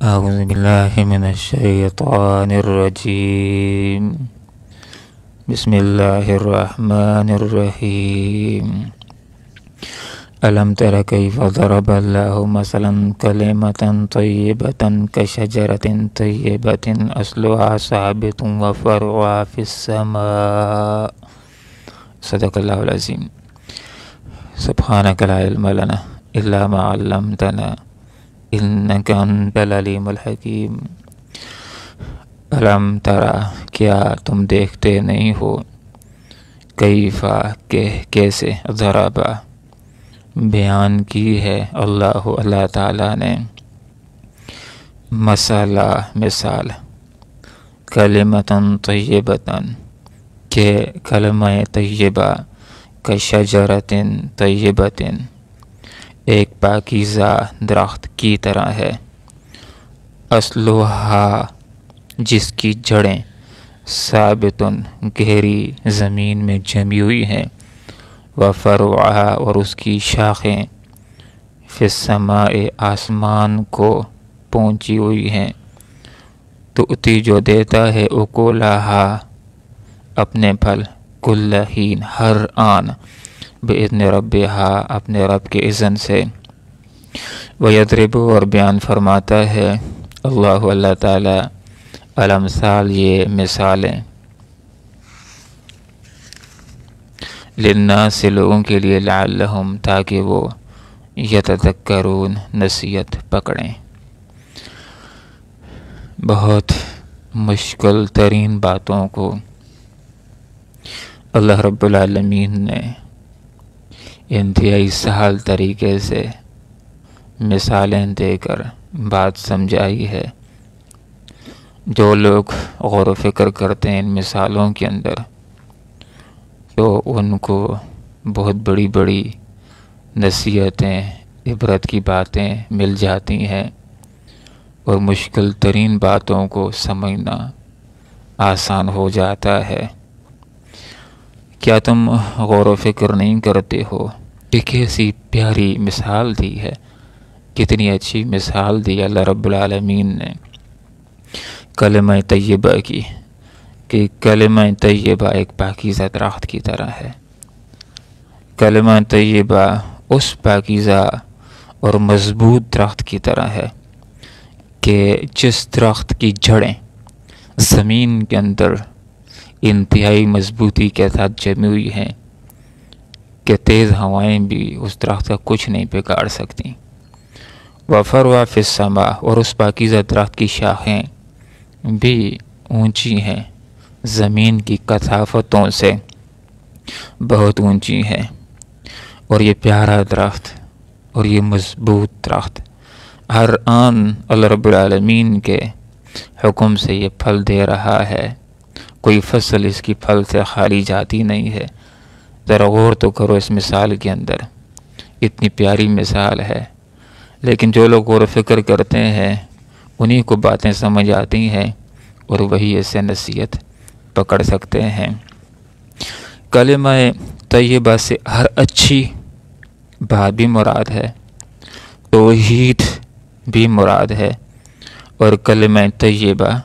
أعوذ بالله من الشيطان الرجيم. بسم الله الرحمن الرحيم. ألم تر كيف ضرب الله مثلا كلمة طيبة كشجرة طيبة أصلها ثابت وفرعها في السماء. صدق الله العظيم. سبحانك لا علم لنا إلا ما علمتنا إنك أنت العليم الحكيم. علم ترى کیا تم دیکھتے نہیں ہو، کیفا کہ کیسے، ضربا بیان کی ہے اللہ تعالیٰ نے، مثلا مثال، کلمۃ طیبۃ کہ کلمہ طیبہ، کشجرۃ طیبۃ ایک پاکیزہ درخت کی طرح ہے، اصلھا جس کی جڑیں، ثابت گہری زمین میں جمی ہوئی ہیں، وفرعھا اور اس کی شاخیں، فی السماء آسمان کو پہنچی ہوئی ہیں، تؤتی جو دیتا ہے اکلھا اپنے پھل، کل حین ہر آن، بإذن ربھا اپنے رب کے اذن سے، ویضرب اور بیان فرماتا ہے اللہ تعالی، الامثال یہ مثالیں، للناس لوگوں کے لیے، لعلہم تاکہ وہ یتذکرون نصیحت پکڑیں۔ بہت مشکل ترین باتوں کو اللہ رب العالمین نے انتہائی سہل طریقے سے مثالیں دے کر بات سمجھائی ہے۔ جو لوگ غور و فکر کرتے ہیں ان مثالوں کے اندر، تو ان کو بہت بڑی بڑی نصیحتیں، عبرت کی باتیں مل جاتی ہیں، اور مشکل ترین باتوں کو سمجھنا آسان ہو جاتا ہے۔ کیا تم غور و فکر نہیں کرتے ہو کہ کیسی پیاری مثال دی ہے، کتنی اچھی مثال دی اللہ رب العالمین نے کلمہ طیبہ کی، کہ کلمہ طیبہ ایک پاکیزہ درخت کی طرح ہے۔ کلمہ طیبہ اس پاکیزہ اور مضبوط درخت کی طرح ہے کہ جس درخت کی جڑیں زمین کے اندر انتہائی مضبوطی کے ساتھ جمی ہوئی ہیں، کہ تیز ہوائیں بھی اس درخت کا کچھ نہیں بگاڑ سکتی، وفرعھا فی السماء اور اس پاکیزہ درخت کی شاخیں بھی اونچی ہیں، زمین کی کثافتوں سے بہت اونچی ہیں، اور یہ پیارا درخت اور یہ مضبوط درخت ہر آن اللہ رب العالمین کے حکم سے یہ پھل دے رہا ہے، کوئی فصل اس کی پھل سے خالی جاتی نہیں ہے۔ ذرا غور تو کرو اس مثال کے اندر، اتنی پیاری مثال ہے، لیکن جو لوگ غور و فکر کرتے ہیں انہی کو باتیں سمجھ آتی ہیں، اور وہی اسے نصیحت پکڑ سکتے ہیں۔ کلمہ طیبہ سے ہر اچھی بات بھی مراد ہے، توحید بھی مراد ہے، اور کلمہ طیبہ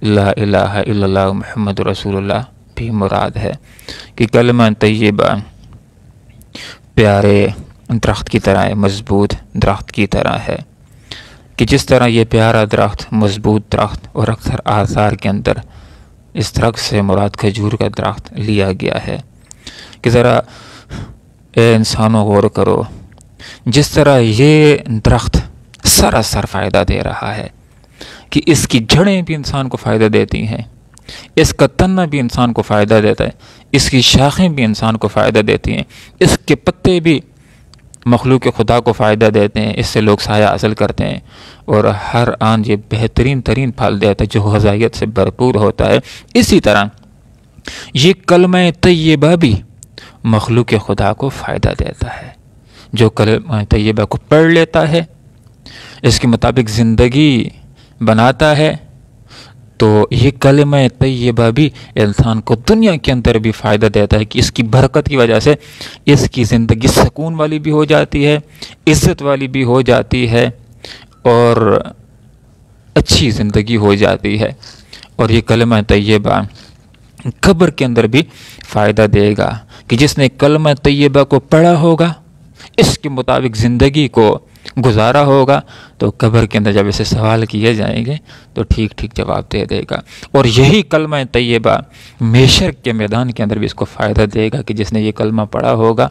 لا الہ الا اللہ محمد رسول اللہ بھی مراد ہے، کہ کلمہ طیبہ پیارے درخت کی طرح ہے، مضبوط درخت کی طرح ہے، کہ جس طرح یہ پیارا درخت، مضبوط درخت، اور اکثر آثار کے اندر اس درخت سے مراد کھجور کا درخت لیا گیا ہے، کہ ذرا اے انسانوں غور کرو، جس طرح یہ درخت سراسر فائدہ دے رہا ہے، کہ اس کی جڑیں بھی انسان کو فائدہ دیتی ہیں، اس کا تنہ بھی انسان کو فائدہ دیتا ہے، اس کی شاخیں بھی انسان کو فائدہ دیتی ہیں، اس کے پتے بھی مخلوق خدا کو فائدہ دیتے ہیں، اس سے لوگ سایہ حاصل کرتے ہیں، اور ہر آن یہ بہترین ترین پھل دیتا ہے جو غذائیت سے بھرپور ہوتا ہے۔ اسی طرح یہ کلمہ طیبہ بھی مخلوق خدا کو فائدہ دیتا ہے، جو کلمہ طیبہ کو پڑھ لیتا ہے، اس کے مطابق زندگی بناتا ہے، تو یہ کلمہ طیبہ بھی انسان کو دنیا کے اندر بھی فائدہ دیتا ہے، کہ اس کی برکت کی وجہ سے اس کی زندگی سکون والی بھی ہو جاتی ہے، عزت والی بھی ہو جاتی ہے، اور اچھی زندگی ہو جاتی ہے۔ اور یہ کلمہ طیبہ قبر کے اندر بھی فائدہ دے گا کہ جس نے کلمہ طیبہ کو پڑھا ہوگا، اس کے مطابق زندگی کو گزارا ہوگا، تو قبر کے اندر جب اسے سوال کیے جائیں گے تو ٹھیک ٹھیک جواب دے دے گا۔ اور یہی کلمہ طیبہ محشر کے میدان کے اندر بھی اس کو فائدہ دے گا کہ جس نے یہ کلمہ پڑھا ہوگا،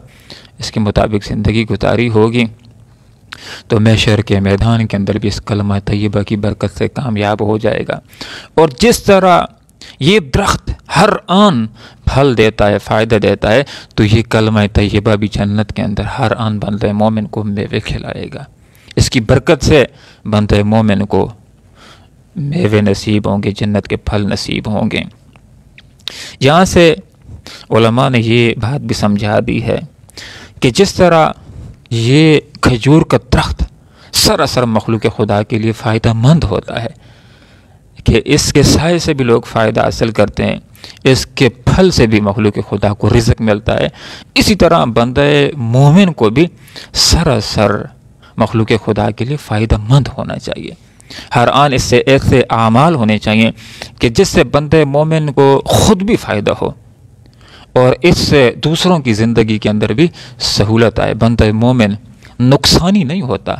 اس کے مطابق زندگی گزاری ہوگی، تو محشر کے میدان کے اندر بھی اس کلمہ طیبہ کی برکت سے کامیاب ہو جائے گا۔ اور جس طرح یہ درخت ہر آن پھل دیتا ہے، فائدہ دیتا ہے، تو یہ کلمہ طیبہ بھی جنت کے اندر ہر آن بندہ مومن کو میوے کھلائے گا۔ اس کی برکت سے بندہ مومن کو میوے نصیب ہوں گے، جنت کے پھل نصیب ہوں گے۔ یہاں سے علماء نے یہ بات بھی سمجھا دی ہے کہ جس طرح یہ کھجور کا درخت سراسر مخلوق خدا کے لیے فائدہ مند ہوتا ہے کہ اس کے سائے سے بھی لوگ فائدہ حاصل کرتے ہیں، اس کے پھل سے بھی مخلوق خدا کو رزق ملتا ہے، اسی طرح بندہ مومن کو بھی سراسر مخلوق خدا کے لیے فائدہ مند ہونا چاہیے۔ ہر آن اس سے ایسے اعمال ہونے چاہیے کہ جس سے بندہ مومن کو خود بھی فائدہ ہو اور اس سے دوسروں کی زندگی کے اندر بھی سہولت آئے۔ بندہ مومن نقصانی نہیں ہوتا۔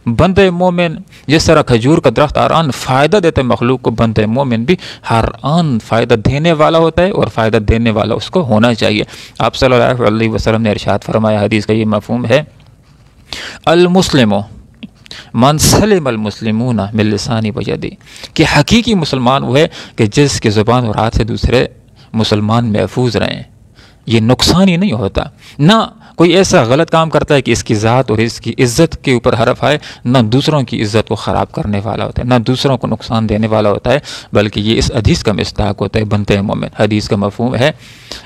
بندہ مومن جس طرح کھجور کا درخت ہر آن فائدہ دیتا ہے مخلوق کو، بندہ مومن بھی ہر آن فائدہ دینے والا ہوتا ہے، اور فائدہ دینے والا اس کو ہونا چاہیے۔ آپ صلی اللہ علیہ وسلم نے ارشاد فرمایا، حدیث کا یہ مفہوم ہے، المسلم من سلم المسلمون من لسانی و یدی، کہ حقیقی مسلمان وہ ہے کہ جس کے زبان اور ہاتھ سے دوسرے مسلمان محفوظ رہیں۔ یہ نقصانی نہیں ہوتا، نہ کوئی ایسا غلط کام کرتا ہے کہ اس کی ذات اور اس کی عزت کے اوپر حرف آئے، نہ دوسروں کی عزت کو خراب کرنے والا ہوتا ہے، نہ دوسروں کو نقصان دینے والا ہوتا ہے، بلکہ یہ اس حدیث کا مصداق ہوتا ہے بندہ مومن۔ حدیث کا مفہوم ہے،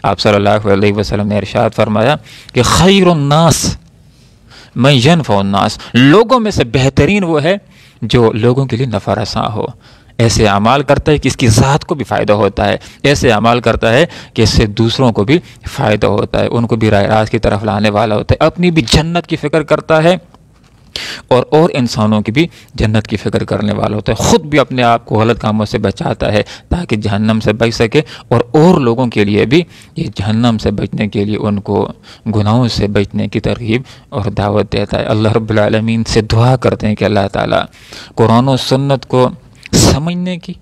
آپ صلی اللہ علیہ وسلم نے ارشاد فرمایا کہ خیر الناس من ینفع الناس، لوگوں میں سے بہترین وہ ہے جو لوگوں کے لیے نفع رساں ہو، ایسے اعمال کرتا ہے کہ اس کی ذات کو بھی فائدہ ہوتا ہے، ایسے اعمال کرتا ہے کہ اس سے دوسروں کو بھی فائدہ ہوتا ہے، ان کو بھی راہ راست کی طرف لانے والا ہوتا ہے، اپنی بھی جنت کی فکر کرتا ہے اور انسانوں کی بھی جنت کی فکر کرنے والا ہوتا ہے، خود بھی اپنے آپ کو غلط کاموں سے بچاتا ہے تاکہ جہنم سے بچ سکے، اور لوگوں کے لیے بھی یہ جہنم سے بچنے کے لیے ان کو گناہوں سے بچنے کی ترغیب اور دعوت دیتا ہے۔ اللہ رب العالمین سے دعا کرتے ہیں کہ اللہ تعالیٰ قرآن و سنت کو سمجھنے کی،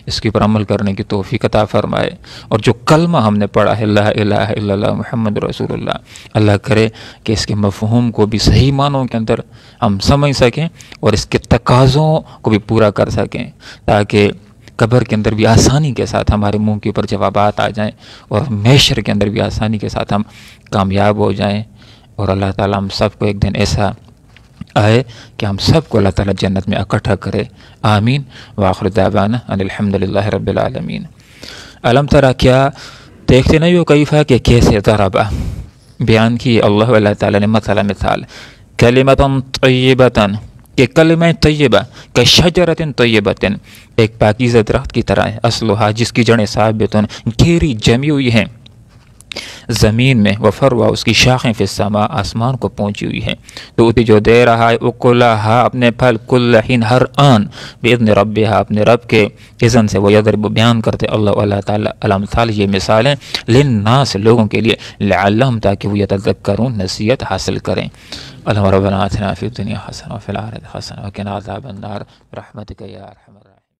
اس کے اوپر عمل کرنے کی توفیق عطا فرمائے، اور جو کلمہ ہم نے پڑھا ہے لا الہ الا اللہ محمد رسول اللہ، اللہ کرے کہ اس کے مفہوم کو بھی صحیح معنوں کے اندر ہم سمجھ سکیں اور اس کے تقاضوں کو بھی پورا کر سکیں، تاکہ قبر کے اندر بھی آسانی کے ساتھ ہمارے منہ کے اوپر جوابات آ جائیں، اور محشر کے اندر بھی آسانی کے ساتھ ہم کامیاب ہو جائیں، اور اللہ تعالیٰ ہم سب کو ایک دن ایسا آئے کہ ہم سب کو اللہ تعالیٰ جنت میں اکٹھا کرے، آمین۔ وآخر دعوانا ان الحمدللہ رب العالمین۔ علم ترا، کیا دیکھتے نہیں ہو کیفا کہ کیسے ضربہ بیان کی اللہ تعالیٰ نے مثال کلمۃ طیبۃ، کہ کلمہ طیبہ کشجرۃ طیبۃ، ایک پاکیزہ درخت کی طرح ہے، اصلھا، جس کی جڑیں ثابتن، گھیری جمی ہوئی ہیں زمین میں، وفروا، اس کی شاخیں فی السماء، آسمان کو پہنچی ہوئی ہیں، تو اتی جو دے رہا ہے اکلھا، اپنے پھل، کل حین، ہر آن، باذن ربھا، اپنے رب کے اذن سے، وہ یضرب، بیان کرتے اللہ تعالیٰ الامثال، یہ مثالیں، للناس، لوگوں کے لیے، لعلہم، تاکہ وہ یتذکرون، نصیحت حاصل کریں۔ اللہم ربنا آتنا فی الدنیا حسنہ وفی الآخرۃ حسنہ وقنا عذاب النار برحمتک یا ارحم الراحمین۔